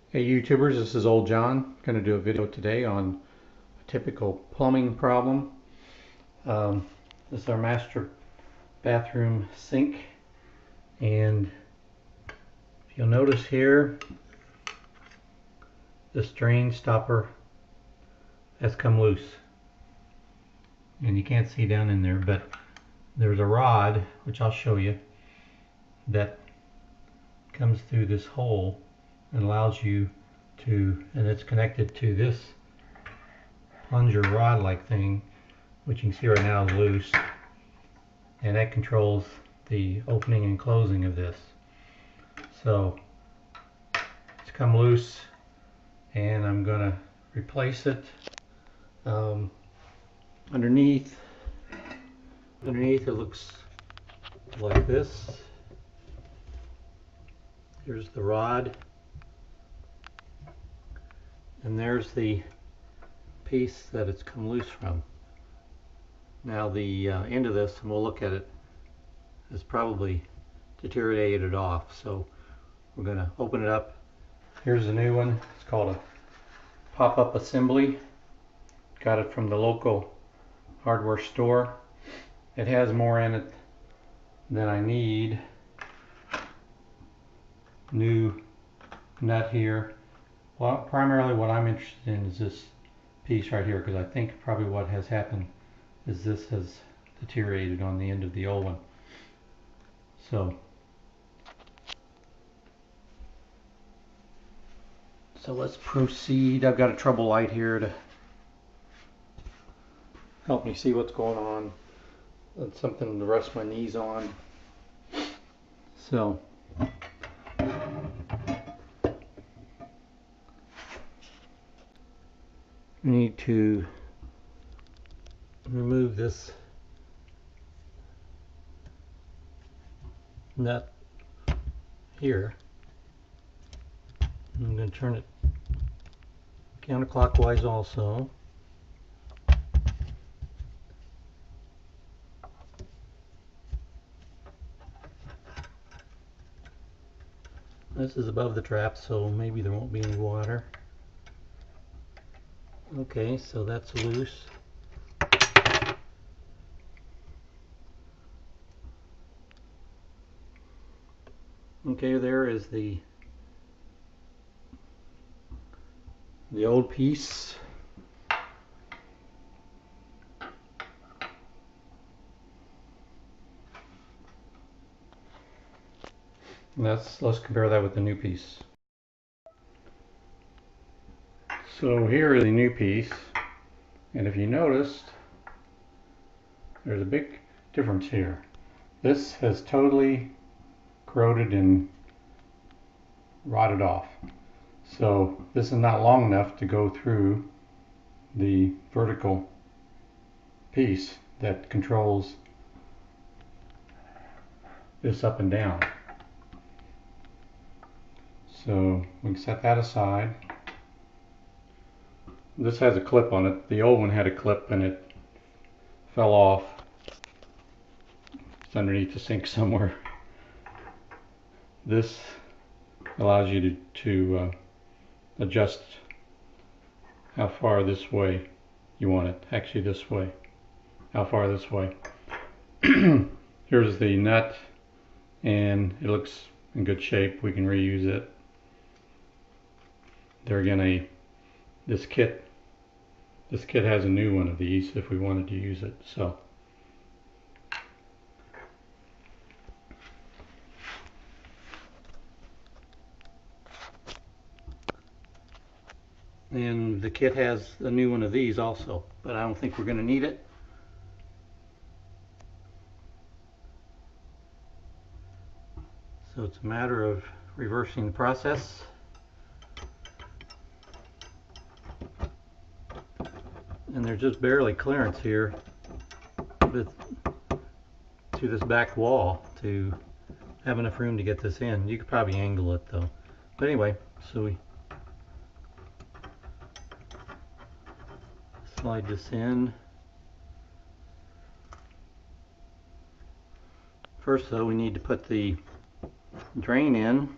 Hey YouTubers, this is Old John. I'm going to do a video today on a typical plumbing problem. This is our master bathroom sink, and if you'll notice here, this drain stopper has come loose. And you can't see down in there, but there's a rod, which I'll show you, that comes through this hole and allows you to, and it's connected to this plunger rod like thing, which you can see right now is loose, and that controls the opening and closing of this. So it's come loose, and I'm going to replace it. Underneath it looks like this. Here's the rod, and there's the piece that it's come loose from. Now the end of this, and we'll look at it, is probably deteriorated off, so we're going to open it up. Here's a new one. It's called a pop-up assembly. Got it from the local hardware store. It has more in it than I need. New nut here. Well, primarily what I'm interested in is this piece right here, because I think probably what has happened is this has deteriorated on the end of the old one. So let's proceed. I've got a trouble light here to help me see what's going on. That's something to rest my knees on. So we need to remove this nut here. I'm going to turn it counterclockwise also. This is above the trap, so maybe there won't be any water. Okay, so that's loose. Okay, there is the old piece. Let's compare that with the new piece. So here is the new piece, and if you noticed, there's a big difference here. This has totally corroded and rotted off. So this is not long enough to go through the vertical piece that controls this up and down. So we can set that aside. This has a clip on it. The old one had a clip and it fell off. It's underneath the sink somewhere. This allows you to adjust how far this way you want it. Actually this way. How far this way. Here's the nut, and it looks in good shape. We can reuse it. There again, this kit has a new one of these if we wanted to use it. So and the kit has a new one of these also, but I don't think we're going to need it. So it's a matter of reversing the process. And there's just barely clearance here to this back wall to have enough room to get this in. You could probably angle it though. But anyway, so we slide this in. First though, we need to put the drain in.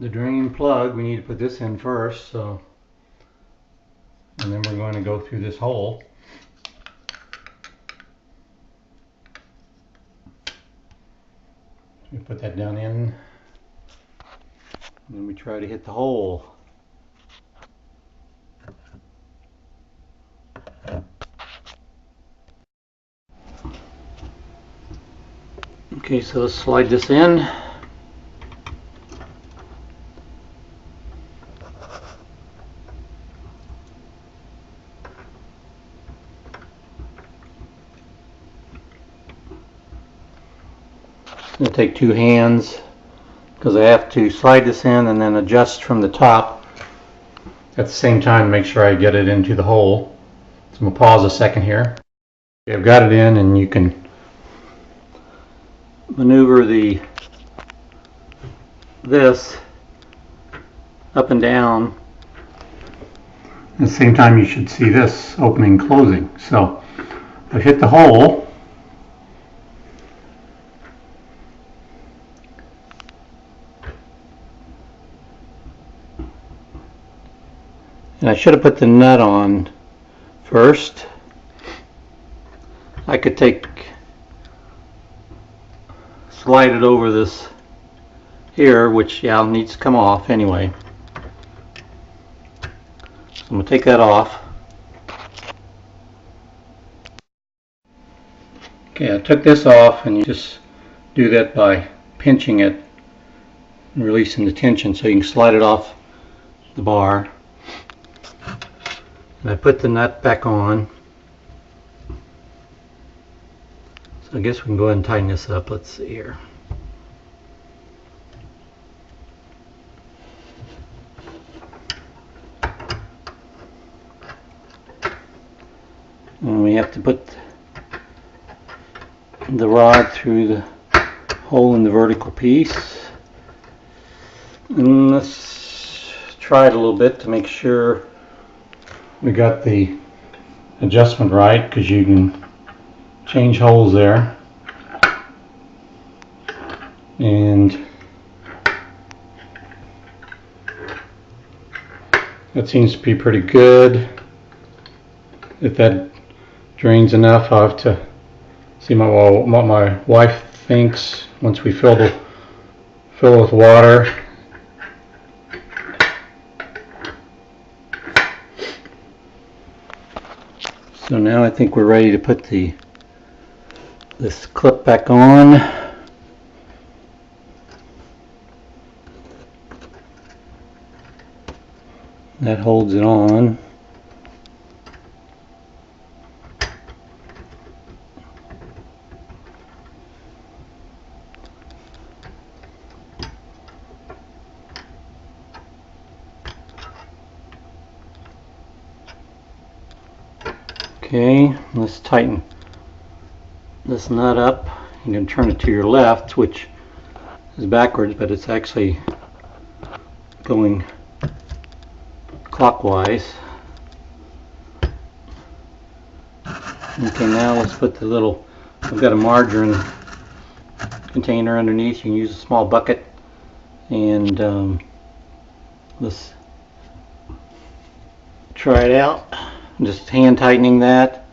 the drain plug, we need to put this in first, so, and then we're going to go through this hole. We put that down in, and then we try to hit the hole. Okay, so let's slide this in. I'm going to take 2 hands because I have to slide this in and then adjust from the top at the same time to make sure I get it into the hole. So I'm going to pause a second here. Okay, I've got it in, and you can maneuver this up and down. At the same time, you should see this opening and closing. So I've hit the hole. And I should have put the nut on first. I could slide it over this here, which needs to come off anyway. So I'm going to take that off. Okay, I took this off, and you just do that by pinching it and releasing the tension so you can slide it off the bar. And I put the nut back on. So I guess we can go ahead and tighten this up. Let's see here. And we have to put the rod through the hole in the vertical piece. And let's try it a little bit to make sure we got the adjustment right, because you can change holes there. And that seems to be pretty good. If that drains enough, I'll have to see what my wife thinks once we fill it with water. So now I think we're ready to put this clip back on. That holds it on. Okay, let's tighten this nut up. You can turn it to your left, which is backwards, but it's actually going clockwise. Okay, now let's put the little, I've got a margarine container underneath. You can use a small bucket, and let's try it out. I'm just hand tightening that.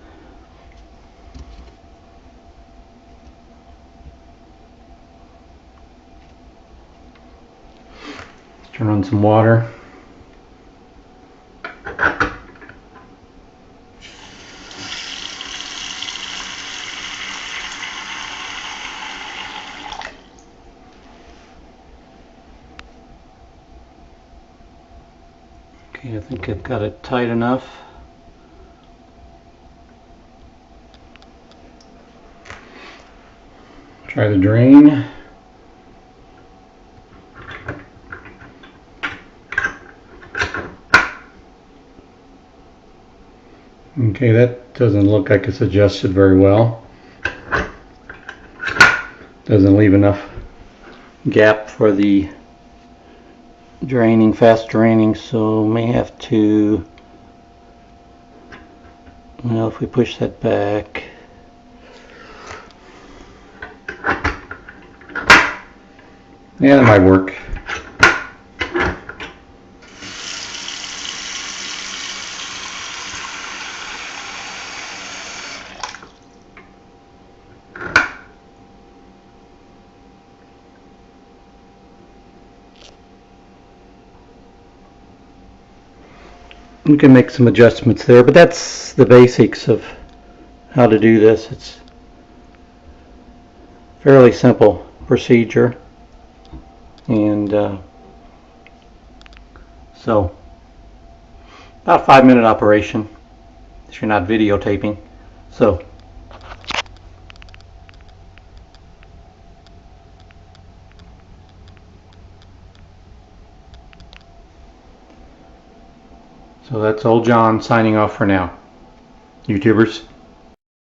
Turn on some water. Okay, I think I've got it tight enough. Try the drain. Okay, that doesn't look like it's adjusted very well. Doesn't leave enough gap for the fast draining, so may have to, well, if we push that back. Yeah, that might work. You can make some adjustments there, but that's the basics of how to do this. It's fairly simple procedure, and so about a 5-minute operation if you're not videotaping. So that's old John signing off for now. YouTubers.